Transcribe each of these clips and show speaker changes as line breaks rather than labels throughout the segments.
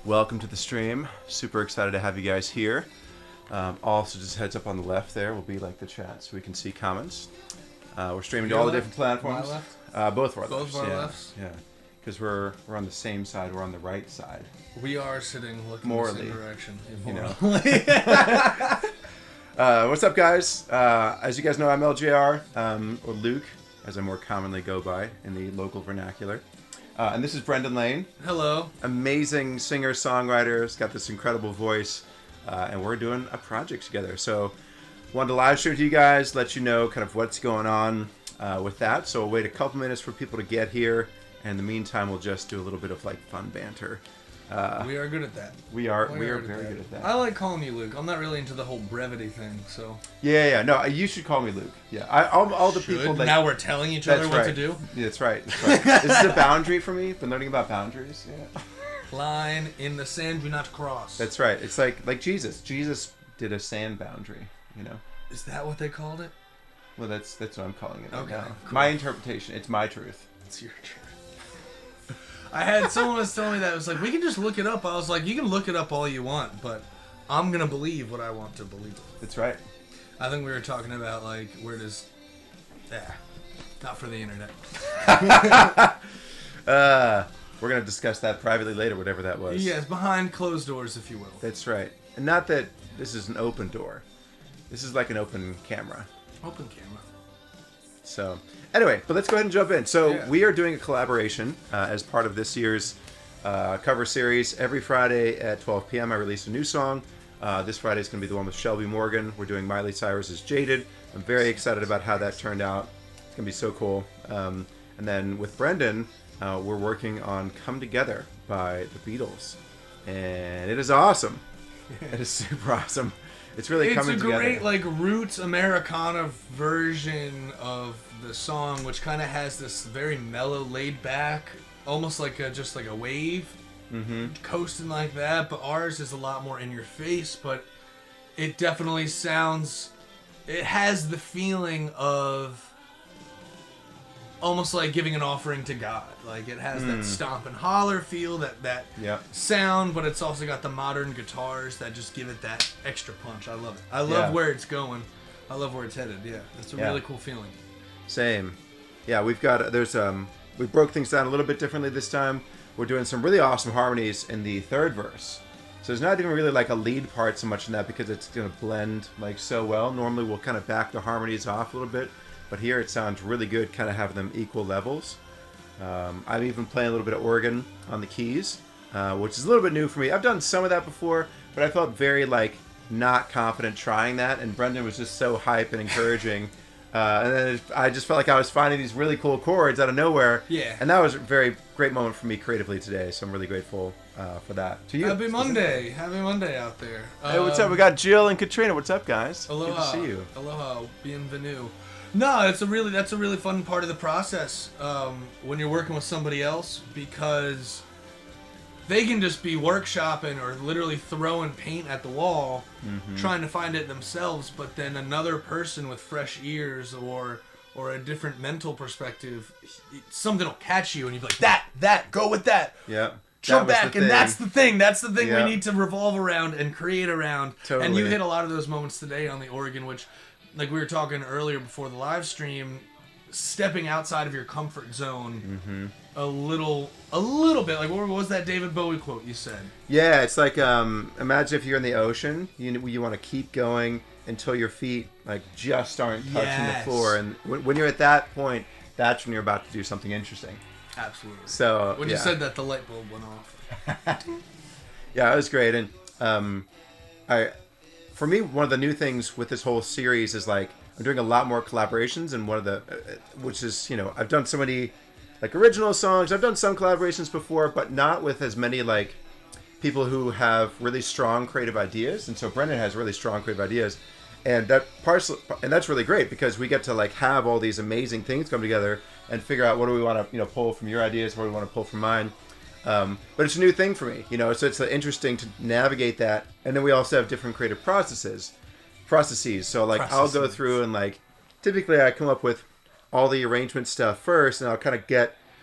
Welcome to the stream. Super excited to have you guys here. Also, just heads up on the left there will be like the chat so we can see comments. We're streaming to all the different platforms.
My left?
Both of our
Both
lefts.
of our
Yeah.
lefts?
Yeah. Because we're on the same side. We're on the right side.
We are sitting looking
Morally,
in the same direction.
you know. What's up, guys? As you guys know, I'm LJR, or Luke, as I more commonly go by in the local vernacular. And this is Brendan Lane.
Hello.
Amazing singer-songwriter. He's got this incredible voice. And we're doing a project together. So wanted to live stream to you guys, let you know kind of what's going on with that. So we'll wait a couple minutes for people to get here. And in the meantime, we'll just do a little bit of like fun banter.
We are good at that.
We are very good at that.
I like calling you Luke. I'm not really into the whole brevity thing, so.
Yeah. No, you should call me Luke. Yeah, all the people that.
Now we're telling each other what to do?
Yeah, that's right. This is a boundary for me. Been learning about boundaries. Yeah.
Line in the sand, do not cross.
That's right. It's like Jesus. Jesus did a sand boundary, you know?
Is that what they called it?
Well, that's what I'm calling it right
Okay,
now.
cool.
My interpretation. It's my truth.
It's your truth. I had someone was telling me that. It was like, we can just look it up. I was like, you can look it up all you want, but I'm going to believe what I want to believe.
That's right.
I think we were talking about, like, where does... not for the internet.
We're going to discuss that privately later, whatever that was.
Yes, behind closed doors, if you will.
That's right. And not that this is an open door. This is like an open camera.
Open camera.
So, anyway, but let's go ahead and jump in. So,
Yeah.
we are doing a collaboration as part of this year's cover series. Every Friday at 12 p.m. I release a new song. This Friday is going to be the one with Shelby Morgan. We're doing Miley Cyrus's Jaded. I'm very excited about how that turned out. It's going to be so cool. And then with Brendan, we're working on Come Together by the Beatles. And it is awesome. It is super awesome. It's really coming together.
It's a great, like, roots Americana version of the song, which kind of has this very mellow, laid back, almost like just like a wave, coasting like that. But ours is a lot more in your face. But it definitely sounds. It has the feeling of almost like giving an offering to God. Like, it has that stomp and holler feel, that
Yep.
sound, but it's also got the modern guitars that just give it that extra punch. I love it. I love where it's going. I love where it's headed. Yeah, it's a really cool feeling.
Same. Yeah, we've got, we broke things down a little bit differently this time. We're doing some really awesome harmonies in the third verse. So there's not even really like a lead part so much in that because it's going to blend like so well. Normally we'll kind of back the harmonies off a little bit, but here it sounds really good, kind of having them equal levels. I'm even playing a little bit of organ on the keys, which is a little bit new for me. I've done some of that before, but I felt very like not confident trying that, and Brendan was just so hype and encouraging. And then I just felt like I was finding these really cool chords out of nowhere.
Yeah.
And that was a very great moment for me creatively today, so I'm really grateful for that. To you.
Happy Monday. Happy Monday out there.
Hey, what's up? We got Jill and Katrina. What's up, guys?
Aloha.
Good to see you.
Aloha. Bienvenue. No, that's a really fun part of the process when you're working with somebody else, because they can just be workshopping or literally throwing paint at the wall, trying to find it themselves, but then another person with fresh ears or a different mental perspective, something will catch you and you'll be like, that, go with that.
Yeah.
Jump back, and that's the thing
Yeah.
we need to revolve around and create around.
Totally.
And you hit a lot of those moments today on the organ, which, like we were talking earlier before the live stream, stepping outside of your comfort zone a little bit. Like, what was that David Bowie quote you said?
Yeah, it's like imagine if you're in the ocean, you want to keep going until your feet like just aren't touching the floor, and when you're at that point, that's when you're about to do something interesting.
Absolutely.
So
when you said that, the light bulb went off.
Yeah, it was great, and for me, one of the new things with this whole series is like I'm doing a lot more collaborations, and one of the which is, you know, I've done so many like original songs. I've done some collaborations before, but not with as many like people who have really strong creative ideas. And so Brendan has really strong creative ideas, and that's really great because we get to like have all these amazing things come together and figure out what do we want to, you know, pull from your ideas, what do we want to pull from mine. But it's a new thing for me, you know, so it's interesting to navigate that. And then we also have different creative processes. So like I'll go through and like typically I come up with all the arrangement stuff first, and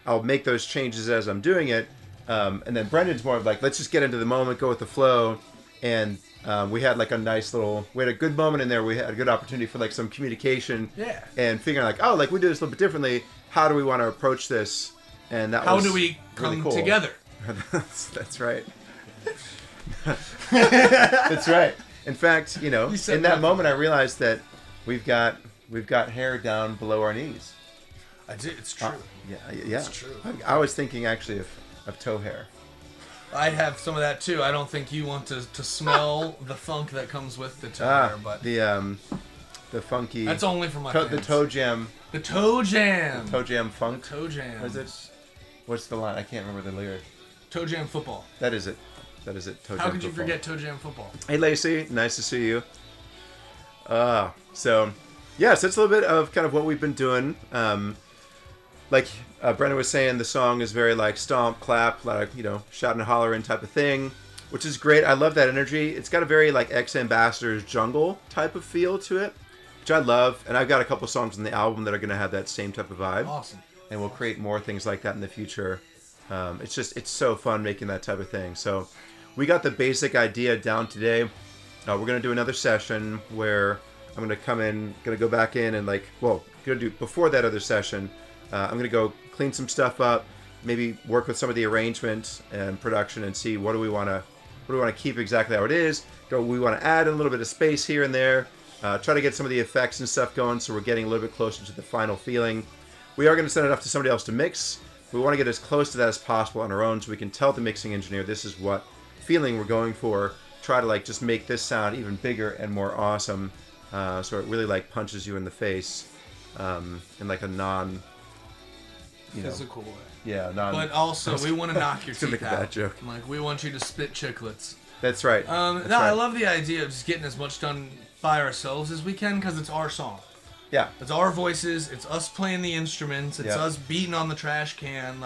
I'll make those changes as I'm doing it. And then Brendan's more of like, let's just get into the moment, go with the flow. And we had like a nice little, we had a good moment in there. We had a good opportunity for like some communication.
Yeah.
And figuring like, oh, like we do this a little bit differently. How do we want to approach this? And that
How
was
do we come
really cool.
together?
That's right. That's right. In fact, you know, in that moment, I realized that we've got hair down below our knees.
It's true.
Yeah.
It's true.
I was thinking actually of toe hair.
I have some of that too. I don't think you want to smell the funk that comes with the toe hair, but
the funky.
that's only for my
the toe jam.
The toe jam.
Toe jam funk.
Toe jam.
What is it? What's the line? I can't remember the lyric.
Toe jam football.
That is it. Toe
How
jam
could you
football.
forget toe jam football?
Hey Lacey, nice to see you. So that's a little bit of kind of what we've been doing. Like Brendan was saying, the song is very like stomp, clap, like, you know, shout and hollering type of thing, which is great. I love that energy. It's got a very like X-Ambassadors jungle type of feel to it, which I love. And I've got a couple songs on the album that are going to have that same type of vibe.
Awesome.
And we'll create more things like that in the future. It's so fun making that type of thing. So we got the basic idea down today. We're going to do another session where I'm going to come in, going to go back in and going to do before that other session. I'm going to go clean some stuff up, maybe work with some of the arrangement and production and see what do we want to keep exactly how it is. Do we want to add a little bit of space here and there? Try to get some of the effects and stuff going so we're getting a little bit closer to the final feeling. We are going to send it off to somebody else to mix. We want to get as close to that as possible on our own so we can tell the mixing engineer this is what feeling we're going for. Try to just make this sound even bigger and more awesome, so it really punches you in the face in like a non
physical way.
Yeah,
but also we want to knock your
to
teeth
make a
out.
bad joke.
We want you to spit chiclets.
That's right.
I love the idea of just getting as much done by ourselves as we can because it's our song.
Yeah.
It's our voices. It's us playing the instruments. It's us beating on the trash can.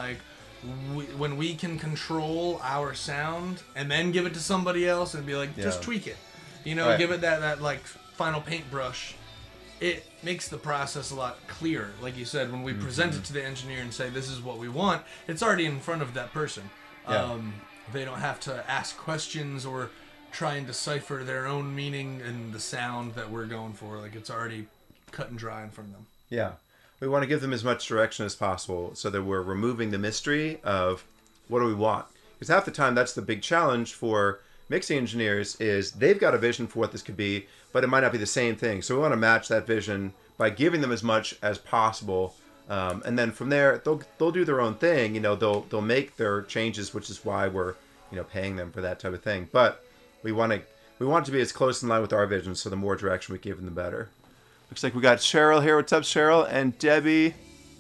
When we can control our sound and then give it to somebody else and be like, just tweak it.
Right.
Give it that final paintbrush. It makes the process a lot clearer. Like you said, when we present it to the engineer and say, this is what we want, it's already in front of that person.
Yeah.
They don't have to ask questions or try and decipher their own meaning in the sound that we're going for. It's already cut and dry in front of them.
Yeah. We want to give them as much direction as possible so that we're removing the mystery of what do we want. Because half the time that's the big challenge for mixing engineers is they've got a vision for what this could be, but it might not be the same thing. So we want to match that vision by giving them as much as possible. And then from there, they'll do their own thing. They'll make their changes, which is why we're paying them for that type of thing. But we want it to be as close in line with our vision. So the more direction we give them, the better. Looks like we got Cheryl here. What's up, Cheryl? And Debbie.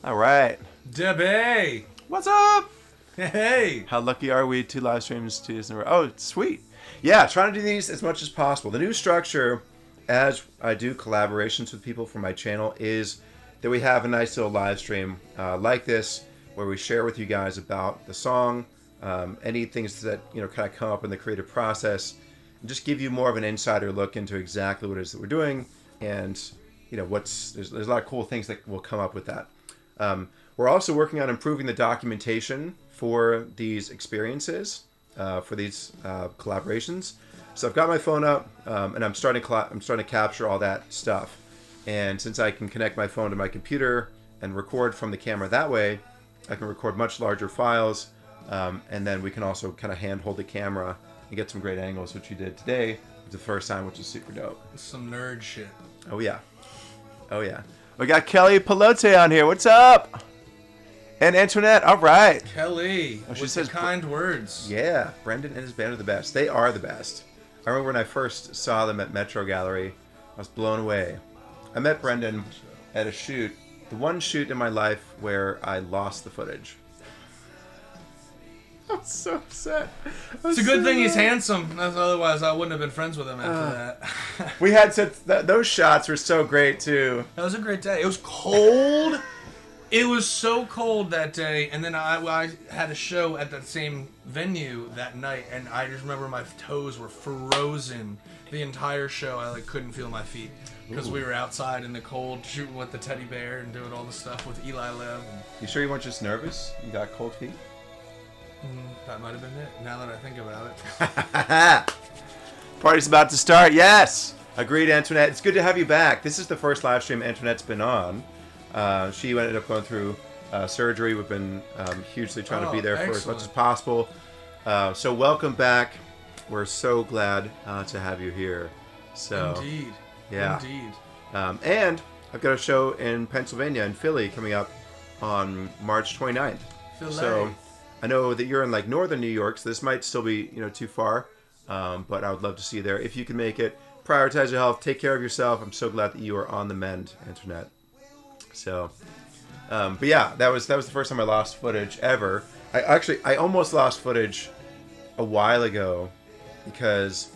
All right.
Debbie!
What's up?
Hey!
How lucky are we? 2 live streams, 2 days in a row. Oh, sweet. Yeah, trying to do these as much as possible. The new structure, as I do collaborations with people for my channel, is that we have a nice little live stream like this where we share with you guys about the song, any things that kind of come up in the creative process, and just give you more of an insider look into exactly what it is that we're doing. And there's a lot of cool things that will come up with that. We're also working on improving the documentation for these experiences, for these collaborations. So I've got my phone up, and I'm starting to capture all that stuff. And since I can connect my phone to my computer and record from the camera that way, I can record much larger files, and then we can also kind of handhold the camera and get some great angles, which we did today. It was the first time, which is super dope.
Some nerd shit.
Oh yeah. We got Kelly Pelote on here. What's up? And Antoinette. All right.
Kelly. She says kind words.
Yeah. Brendan and his band are the best. They are the best. I remember when I first saw them at Metro Gallery, I was blown away. I met Brendan at a shoot, the one shoot in my life where I lost the footage. I'm so upset.
It's a good thing he's handsome. Otherwise, I wouldn't have been friends with him after that.
We had those shots were so great too.
That was a great day. It was cold. It was so cold that day, and then I had a show at that same venue that night, and I just remember my toes were frozen the entire show. I couldn't feel my feet because we were outside in the cold shooting with the teddy bear and doing all the stuff with Eli Lev.
You sure you weren't just nervous? You got cold feet?
That might have been it, now that I think about it.
Party's about to start. Yes! Agreed, Antoinette. It's good to have you back. This is the first live stream Antoinette's been on. She ended up going through surgery. We've been hugely trying to be there for as much as possible. So welcome back. We're so glad to have you here. So
Indeed.
Yeah.
Indeed.
And I've got a show in Pennsylvania, in Philly, coming up on March 29th.
Philly.
So I know that you're in like northern New York, so this might still be too far. But I would love to see you there. If you can make it, prioritize your health, take care of yourself. I'm so glad that you are on the mend, Antoinette. So, but yeah, that was the first time I lost footage ever. I almost lost footage a while ago because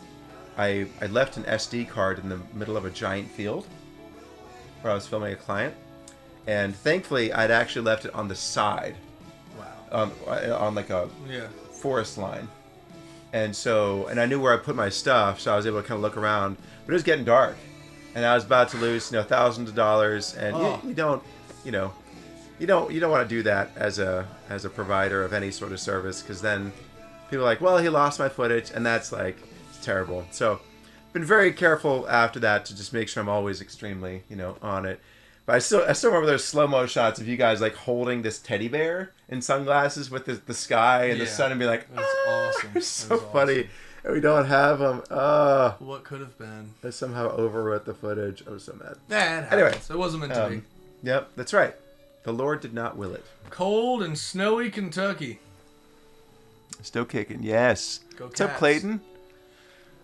I left an SD card in the middle of a giant field where I was filming a client, and thankfully I'd actually left it on the side, on like a forest line. And I knew where I put my stuff, so I was able to kind of look around. But it was getting dark, and I was about to lose, thousands of dollars. And you don't want to do that as a provider of any sort of service, because then people are like, well, he lost my footage, and that's like it's terrible. So, been very careful after that to just make sure I'm always extremely, on it. But I still remember those slow-mo shots of you guys like holding this teddy bear in sunglasses with the sky and the sun, and be like,
that's awesome.
It's so funny. Awesome. And we don't have them.
What could have been?
I somehow overwrote the footage. I was so mad.
Anyway, it wasn't meant to be.
Yep, that's right. The Lord did not will it.
Cold and snowy Kentucky.
Still kicking, yes.
Go
What's
Cats.
up, Clayton?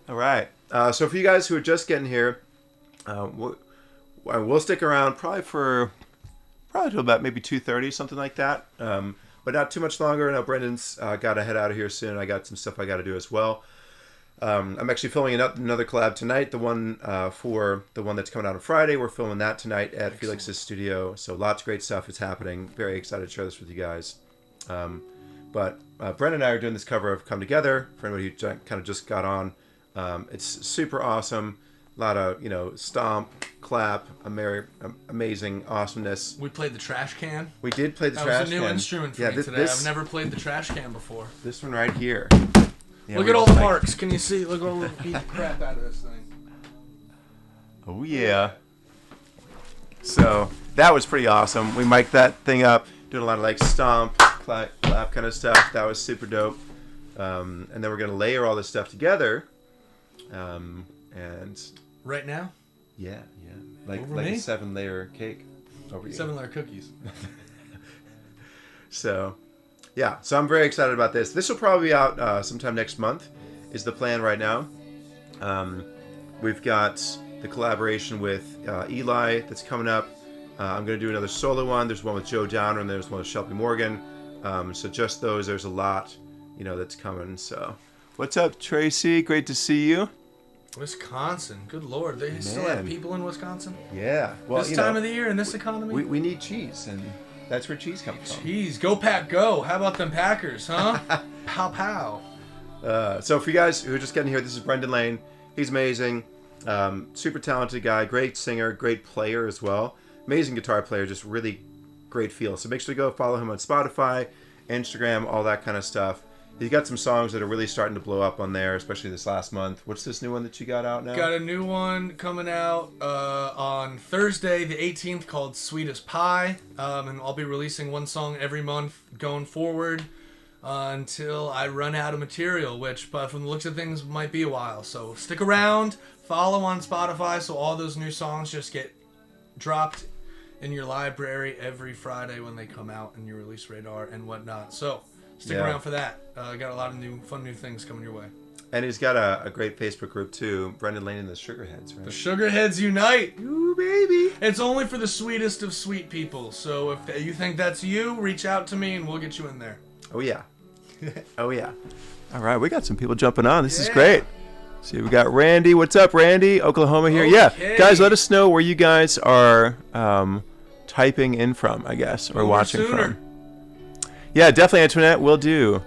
All right. So for you guys who are just getting here, we'll stick around probably till about maybe 2:30, something like that. But not too much longer. I know Brendan's got to head out of here soon. I got some stuff I got to do as well. I'm actually filming another collab tonight. The one for the one that's coming out on Friday. We're filming that tonight at Felix's studio. So lots of great stuff is happening. Very excited to share this with you guys. But Brendan and I are doing this cover of Come Together. For anybody who kind of just got on, it's super awesome. A lot of, stomp, clap, amazing awesomeness.
We played the trash can.
We did play the trash can.
That was a new instrument for me today. I've never played the trash can before.
This one right here. Yeah,
look at all the marks. Can you see? Look at all the beat the crap out of this thing.
Oh, yeah. So, that was pretty awesome. We mic'd that thing up, doing a lot of stomp, clap kind of stuff. That was super dope. And then we're going to layer all this stuff together. And...
Right now?
Yeah. Like a 7-layer cake over you.
7-layer cookies.
So I'm very excited about this. This will probably be out sometime next month, is the plan right now. We've got the collaboration with Eli that's coming up. I'm going to do another solo one. There's one with Joe Downer, and there's one with Shelby Morgan. So just those, there's a lot, that's coming. So, what's up, Tracy? Great to see you.
Wisconsin, good lord, they still have people in Wisconsin?
Yeah, well,
this time of the year in this economy,
we need cheese, and that's where cheese comes from.
Cheese, go Pack, go! How about them Packers, huh? Pow pow.
So for you guys who are just getting here, this is Brendan Lane. He's amazing, super talented guy, great singer, great player as well, amazing guitar player, just really great feel. So make sure to go follow him on Spotify, Instagram, all that kind of stuff. He's got some songs that are really starting to blow up on there, especially this last month. What's this new one that you got out now?
Got a new one coming out on Thursday, the 18th, called Sweet as Pie. And I'll be releasing one song every month going forward until I run out of material, which, but from the looks of things, might be a while. So stick around, follow on Spotify, so all those new songs just get dropped in your library every Friday when they come out in your release radar and whatnot. So stick around for that. Got a lot of fun new things coming your way.
And he's got a great Facebook group too, Brendan Lane and the Sugarheads, right?
The Sugarheads Unite.
Ooh, baby.
It's only for the sweetest of sweet people. So if you think that's you, reach out to me and we'll get you in there.
Oh yeah. Oh yeah. All right, we got some people jumping on. This is great. See, we got Randy. What's up, Randy? Oklahoma here. Okay. Yeah, guys, let us know where you guys are typing in from, I guess, or watching from. Yeah, definitely, Antoinette. Will do.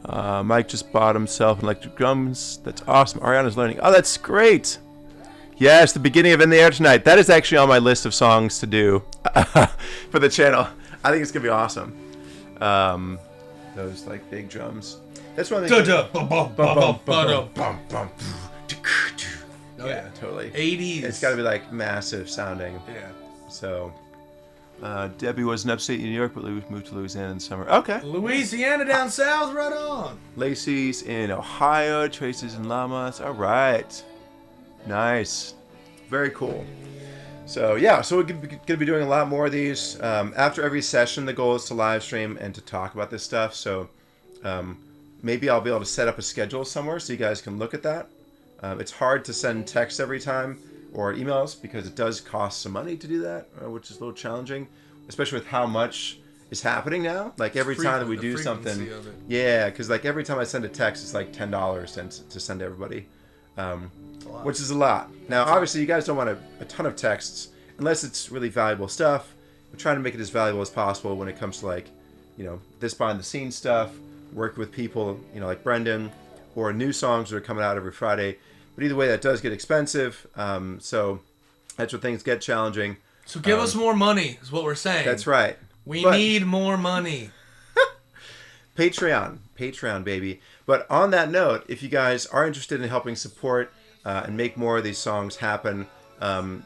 Mike just bought himself an electric drums. That's awesome. Ariana's learning. Oh, that's great. Yes, the beginning of In the Air Tonight. That is actually on my list of songs to do for the channel. I think it's going to be awesome. those like big drums. That's one of the yeah, totally.
80s.
It's got to be like massive sounding.
Yeah.
So, Debbie was in upstate New York, but moved to Louisiana in the summer. Okay.
Louisiana down south, right on.
Lacey's in Ohio. Tracy's in Lamas. All right. Nice. Very cool. So, yeah. So, we're going to be doing a lot more of these. After every session, the goal is to live stream and to talk about this stuff. So, maybe I'll be able to set up a schedule somewhere so you guys can look at that. It's hard to send texts every time or emails because it does cost some money to do that, which is a little challenging, especially with how much is happening now. Like every time that we do something, yeah, because like every time I send a text, it's like $10 to send to everybody, which is a lot. Now, obviously, you guys don't want a ton of texts unless it's really valuable stuff. We're trying to make it as valuable as possible when it comes to like, this behind the scenes stuff, working with people, like Brendan, or new songs that are coming out every Friday. But either way, that does get expensive. So that's where things get challenging.
So give us more money, is what we're saying.
That's right.
We need more money.
Patreon, baby. But on that note, if you guys are interested in helping support and make more of these songs happen,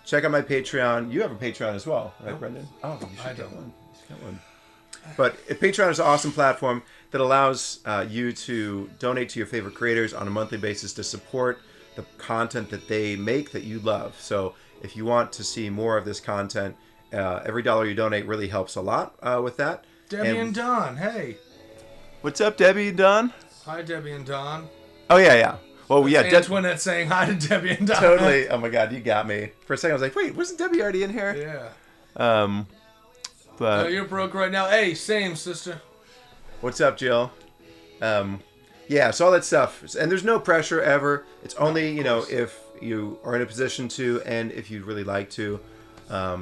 check out my Patreon. You have a Patreon as well, right, Brendan? Oh, you should get one. You should get one. But Patreon is an awesome platform that allows you to donate to your favorite creators on a monthly basis to support the content that they make that you love. So if you want to see more of this content, every dollar you donate really helps a lot with that.
Debbie and Don, hey.
What's up, Debbie and Don?
Hi, Debbie and Don.
Oh, yeah. Well, yeah.
Antoinette saying hi to Debbie and Don.
Totally. Oh, my God, you got me. For a second, I was like, wait, wasn't Debbie already in here?
Yeah.
But
oh, you're broke right now. Hey, same, sister.
What's up, Jill? Yeah, so all that stuff. And there's no pressure ever. It's only, if you are in a position to and if you'd really like to.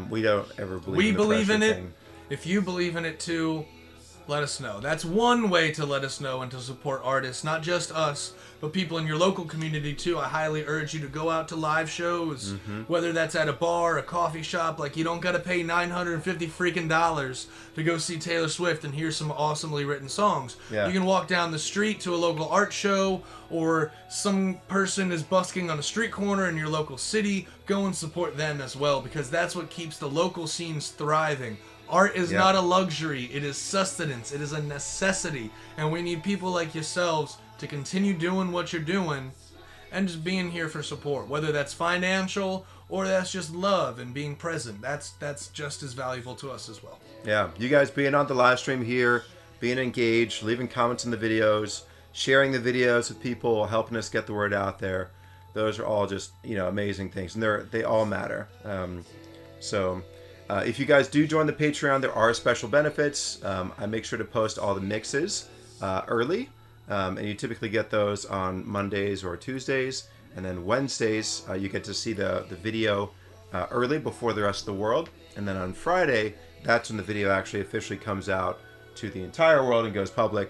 We don't ever believe in the
believe in it.
Thing.
If you believe in it too, let us know. That's one way to let us know and to support artists, not just us, but people in your local community too. I highly urge you to go out to live shows, whether that's at a bar, a coffee shop. Like, you don't gotta pay $950 freaking dollars to go see Taylor Swift and hear some awesomely written songs.
Yeah.
You can walk down the street to a local art show, or some person is busking on a street corner in your local city. Go and support them as well, because that's what keeps the local scenes thriving. Art is not a luxury, it is sustenance, it is a necessity, and we need people like yourselves to continue doing what you're doing and just being here for support, whether that's financial or that's just love and being present. That's just as valuable to us as well.
Yeah, you guys being on the live stream here, being engaged, leaving comments in the videos, sharing the videos with people, helping us get the word out there. Those are all just, amazing things, and they all matter. If you guys do join the Patreon, there are special benefits. I make sure to post all the mixes early, and you typically get those on Mondays or Tuesdays, and then Wednesdays you get to see the video early before the rest of the world, and then on Friday, that's when the video actually officially comes out to the entire world and goes public,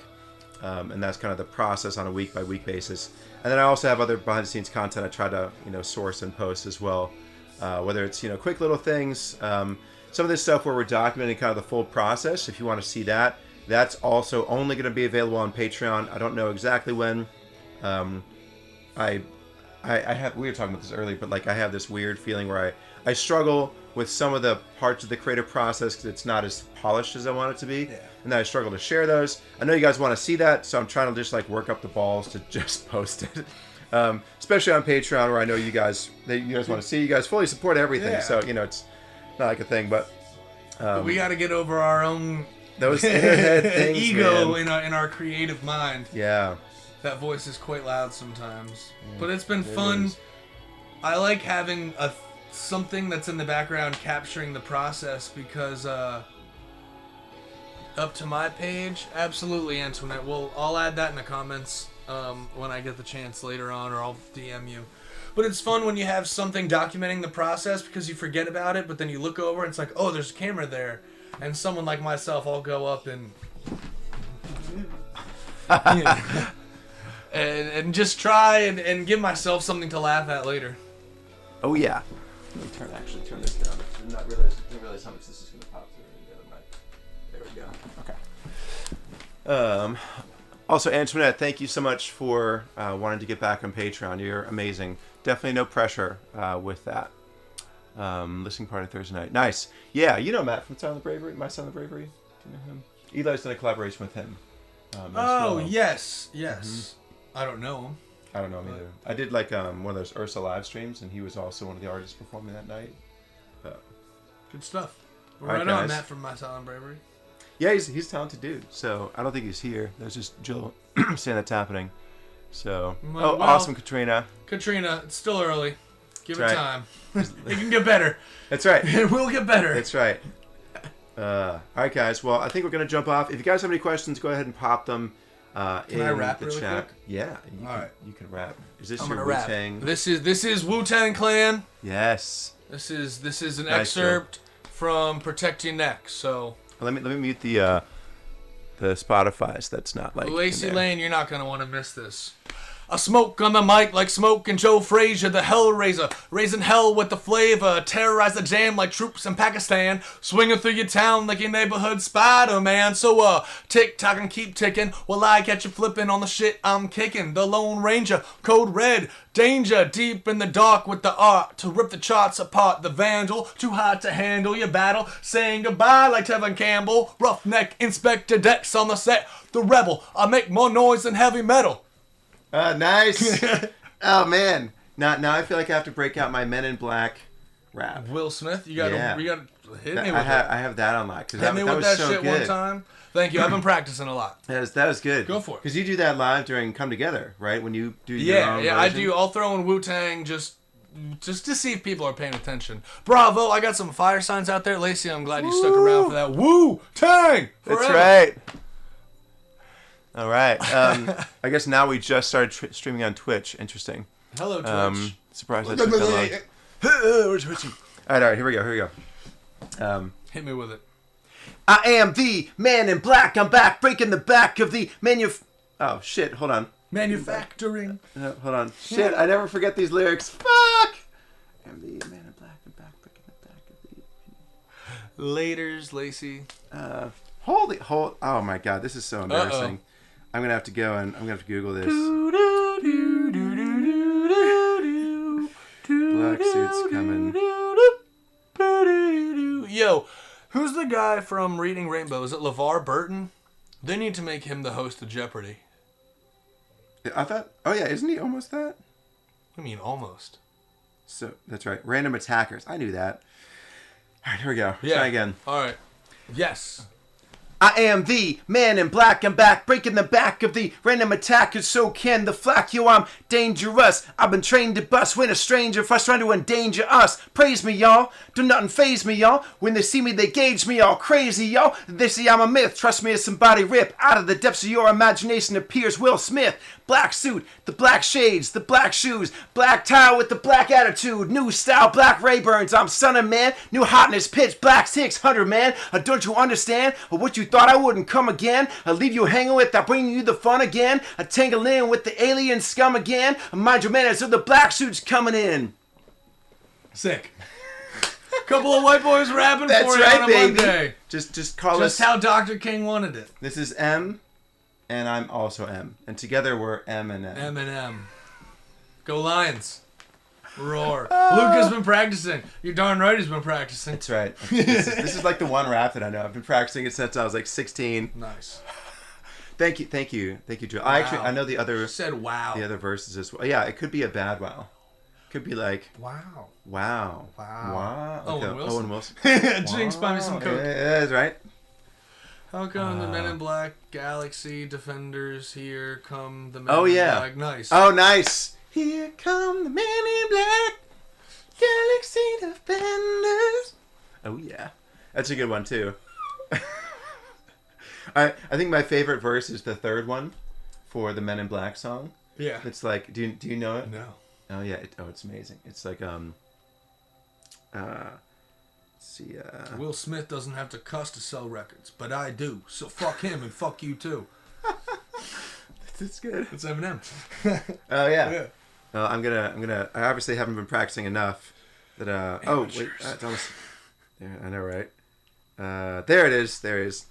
and that's kind of the process on a week-by-week basis. And then I also have other behind-the-scenes content I try to source and post as well. Whether it's quick little things, some of this stuff where we're documenting kind of the full process. If you want to see that, that's also only going to be available on Patreon. I don't know exactly when. I have, we were talking about this earlier, but like I have this weird feeling where I struggle with some of the parts of the creative process because it's not as polished as I want it to be, and then I struggle to share those. I know you guys want to see that, so I'm trying to just like work up the balls to just post it. Especially on Patreon, where I know you guys want to see. You guys fully support everything, so it's not like a thing. But
we got to get over our own
those internet things,
ego
man.
in our creative mind.
Yeah,
that voice is quite loud sometimes, but it's been fun. I like having something that's in the background capturing the process, because up to my page, absolutely, Antoinette. I'll add that in the comments. When I get the chance later on, or I'll DM you. But it's fun when you have something documenting the process, because you forget about it, but then you look over and it's like, oh, there's a camera there. And someone like myself, I'll go up and and just try and give myself something to laugh at later.
Oh yeah. Let me turn this down. I didn't realize how much this is going to pop through the other mic. There we go. Okay. Um, Also, Antoinette, thank you so much for wanting to get back on Patreon. You're amazing. Definitely no pressure with that. Listening party Thursday night. Nice. Yeah, you know Matt from Sound of the Bravery. My Sound of the Bravery. Do you know him? Eli's done a collaboration with him.
Oh, yes. I don't know him.
I don't know him either. I did like one of those Ursa live streams, and he was also one of the artists performing that night.
Good stuff.
All right,
Right
guys.
on, Matt from My Silent Bravery.
Yeah, he's a talented dude. So I don't think he's here. There's just Jill saying that's happening. So
Well,
awesome, Katrina.
Katrina, it's still early. Give
That's
it
right.
time. It can get better.
That's right.
It will get better.
That's right. All right, guys. Well, I think we're gonna jump off. If you guys have any questions, go ahead and pop them in
I rap
the
really
chat.
quick?
Yeah,
All right.
You can rap. Is this
I'm
your
gonna rap.
Wu-Tang?
This is Wu-Tang Clan.
Yes.
This is an
Nice,
excerpt from Protect Your Neck. So
Let me mute the Spotify's. That's not like
Lacey
in there.
Lane, you're not gonna want to miss this. A smoke on the mic like Smoke and Joe Frazier, the Hellraiser, raising hell with the flavor, terrorize the jam like troops in Pakistan, swinging through your town like your neighborhood Spider-Man. So tick tock and keep ticking while I catch you flipping on the shit I'm kicking. The Lone Ranger, Code Red, danger deep in the dark with the art to rip the charts apart. The Vandal, too hot to handle your battle, saying goodbye like Tevin Campbell. Roughneck Inspector Dex on the set. The Rebel, I make more noise than heavy metal.
Nice. Oh man. Now I feel like I have to break out my Men in Black rap.
Will Smith, you gotta hit me with
I
it.
have that on lock.
Hit me
that
with
was
that
so
shit
good.
one time. Thank you. I've been practicing a lot.
That was good.
Go for it.
Because you do that live during Come Together, right? When you do your own
I
version?
do. I'll throw in Wu-Tang just to see if people are paying attention. Bravo! I got some fire signs out there, Lacey. I'm glad you stuck around for that. Wu-Tang.
That's
forever.
right. All right. I guess now we just started streaming on Twitch. Interesting.
Hello, Twitch.
Surprised that took that long. We're twitching. All right. Here we go.
Hit me with it.
I am the Man in Black. I'm back, breaking the back of the Oh shit! Hold on.
Manufacturing.
Hold on. Shit! I never forget these lyrics. Fuck! I'm the Man in Black. I'm back, breaking the back of the.
Laters, Lacey.
Oh my god! This is so embarrassing. I'm gonna have to go and I'm gonna have to Google this. Black suits coming.
Yo, who's the guy from Reading Rainbow? Is it LeVar Burton? They need to make him the host of Jeopardy.
I thought. Oh yeah, isn't he almost that?
I mean, almost.
So that's right. Random attackers. I knew that. All right, here we go.
Yeah.
Try again.
All right. Yes.
I am the Man in Black. I'm back, breaking the back of the random attackers. So can the flak. Yo, I'm dangerous. I've been trained to bust when a stranger first trying to endanger us. Praise me, y'all. Do nothing phase me, y'all. When they see me, they gauge me all crazy, y'all. They see I'm a myth. Trust me, as somebody rip out of the depths of your imagination appears Will Smith. Black suit, the black shades, the black shoes, black tie with the black attitude, new style, black Rayburns. I'm stunning, man. New hotness, pitch, black 600, man. Don't you understand? Or what you thought I wouldn't come again? I leave you hanging with, I bring you the fun again. I tangle in with the alien scum again. Mind your manners, of the black suits coming in.
Sick. Couple of white boys rapping
That's
for you
right,
on a
baby.
Monday.
Just call
Just
us.
how Dr. King wanted it.
This is M, and I'm also M, and together we're M and M.
Eminem. Go Lions. Roar. Luke has been practicing. You're darn right he's been practicing.
That's right. This is like the one rap that I know. I've been practicing it since I was like 16.
Nice.
Thank you, Joe.
Wow.
I know the other
Said wow.
verses as well. Yeah, it could be a bad wow. Could be like
Wow.
wow.
Wow.
Like
Owen Wilson.
Wilson.
Jinx, buy me some Coke.
Yeah, that's right.
How come the Men in Black Galaxy Defenders here come the Men
Oh
in
yeah.
Black? Nice.
Oh nice. Here come the Men in Black Galaxy Defenders. Oh yeah. That's a good one too. I think my favorite verse is the third one for the Men in Black song.
Yeah.
It's like, do you know it?
No.
Oh yeah. It's amazing. It's like let's see.
Will Smith doesn't have to cuss to sell records, but I do. So fuck him and fuck you too.
It's good.
It's Eminem.
Oh yeah.
Yeah.
I'm gonna. I obviously haven't been practicing enough. That oh wait. It's almost. There, I know, right? There it is. There it is.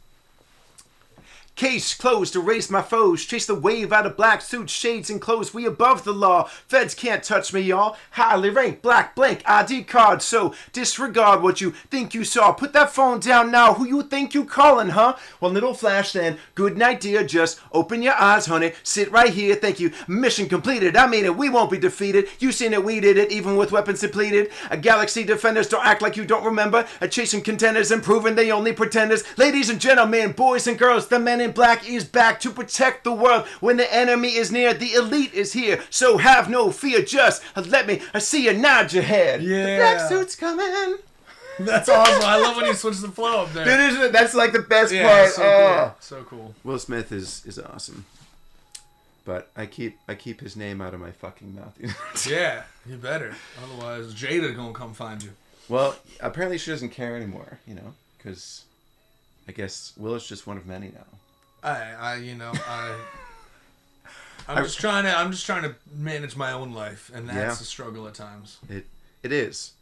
Case closed, erase my foes. Chase the wave out of black suits, shades and clothes. We above the law. Feds can't touch me, y'all. Highly ranked, black blank ID card. So disregard what you think you saw. Put that phone down now. Who you think you calling, huh? Well, little flash then. Good night, dear. Just open your eyes, honey. Sit right here. Thank you. Mission completed. I mean it. We won't be defeated. You seen it. We did it. Even with weapons depleted. A galaxy defenders. Don't act like you don't remember. A chasing contenders and proving they only pretenders. Ladies and gentlemen, boys and girls, the men in black is back to protect the world. When the enemy is near, the elite is here. So have no fear. Just let me see you nod your head.
Yeah.
The black suit's coming.
That's awesome. I love when you switch the flow up there.
That's like the best
Yeah,
part.
so
Oh.
cool. So cool.
Will Smith is awesome. But I keep his name out of my fucking mouth.
Yeah, you better. Otherwise, Jada gonna come find you.
Well, apparently she doesn't care anymore, because I guess Will is just one of many now.
I'm just trying to manage my own life, and that's the struggle at times.
It is.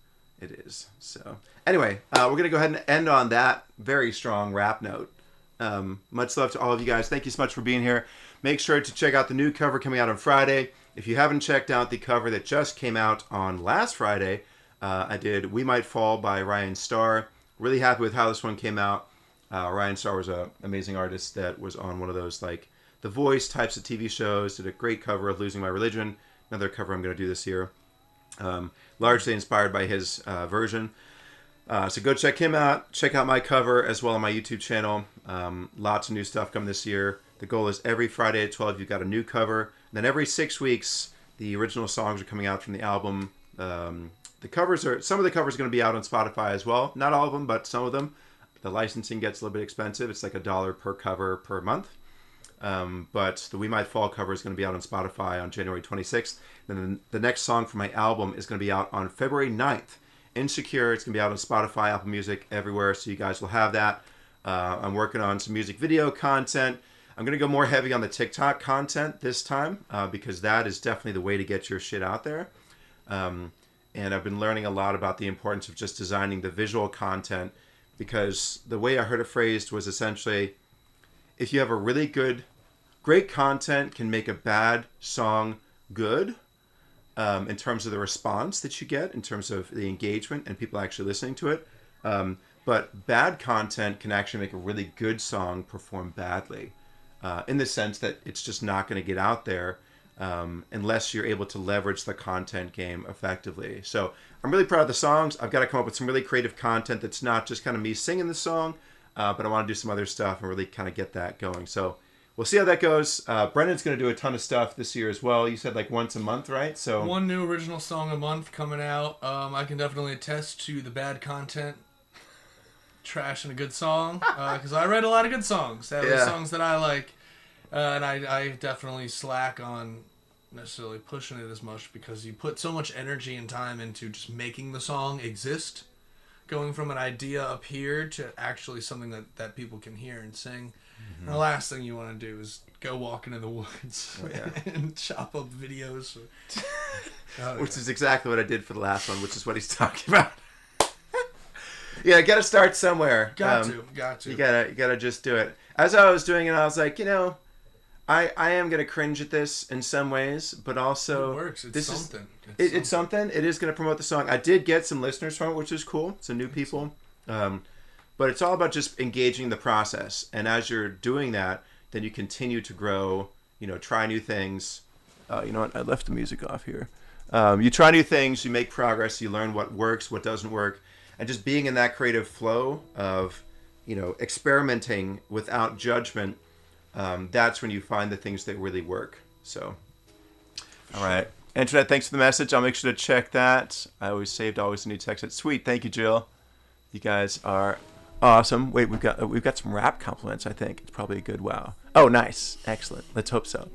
So anyway, we're gonna go ahead and end on that very strong rap note. Much love to all of you guys. Thank you so much for being here. Make sure to check out the new cover coming out on Friday. If you haven't checked out the cover that just came out on last Friday, I did We Might Fall by Ryan Starr. Really happy with how this one came out. Ryan Starr was an amazing artist that was on one of those like The Voice types of TV shows. Did a great cover of Losing My Religion. Another cover I'm going to do this year. Largely inspired by his version. So go check him out. Check out my cover as well on my YouTube channel. Lots of new stuff coming this year. The goal is every Friday at 12 you've got a new cover. And then every 6 weeks the original songs are coming out from the album. Some of the covers are going to be out on Spotify as well. Not all of them, but some of them. The licensing gets a little bit expensive. It's like $1 per cover per month. But the We Might Fall cover is going to be out on Spotify on January 26th. Then the next song from my album is going to be out on February 9th. Insecure. It's going to be out on Spotify, Apple Music, everywhere. So you guys will have that. I'm working on some music video content. I'm going to go more heavy on the TikTok content this time because that is definitely the way to get your shit out there. And I've been learning a lot about the importance of just designing the visual content because the way I heard it phrased was essentially if you have a really great content can make a bad song good in terms of the response that you get, in terms of the engagement and people actually listening to it. But bad content can actually make a really good song perform badly in the sense that it's just not going to get out there unless you're able to leverage the content game effectively. So I'm really proud of the songs. I've got to come up with some really creative content that's not just kind of me singing the song, but I want to do some other stuff and really kind of get that going. So we'll see how that goes. Brendan's going to do a ton of stuff this year as well. You said like once a month, right? So
one new original song a month coming out. I can definitely attest to the bad content, trash and a good song, because I write a lot of good songs. That are songs that I like, and I definitely slack on necessarily pushing it as much because you put so much energy and time into just making the song exist, going from an idea up here to actually something that people can hear and sing. Mm-hmm. And the last thing you want to do is go walking in the woods and chop up videos.
Which is exactly what I did for the last one, which is what he's talking about. Yeah, got to start somewhere.
Got to.
You gotta just do it. As I was doing it, I was like, I am gonna cringe at this in some ways, but also
it works. It's something.
It's something. It is gonna promote the song. I did get some listeners from it, which is cool. Some new people, but it's all about just engaging the process. And as you're doing that, then you continue to grow. Try new things. You know what? I left the music off here. You try new things. You make progress. You learn what works, what doesn't work. And just being in that creative flow of, experimenting without judgment, that's when you find the things that really work. So, all right. Internet, thanks for the message. I'll make sure to check that. I always a new text. It's sweet. Thank you, Jill. You guys are awesome. Wait, we've got some rap compliments, I think. It's probably a good wow. Oh, nice. Excellent. Let's hope so.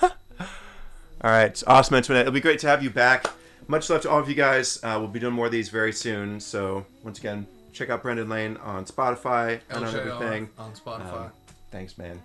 All right. It's awesome, Internet. It'll be great to have you back. Much love to all of you guys. We'll be doing more of these very soon. So once again, check out Brendan Lane on Spotify and on everything.
On Spotify.
Thanks, man.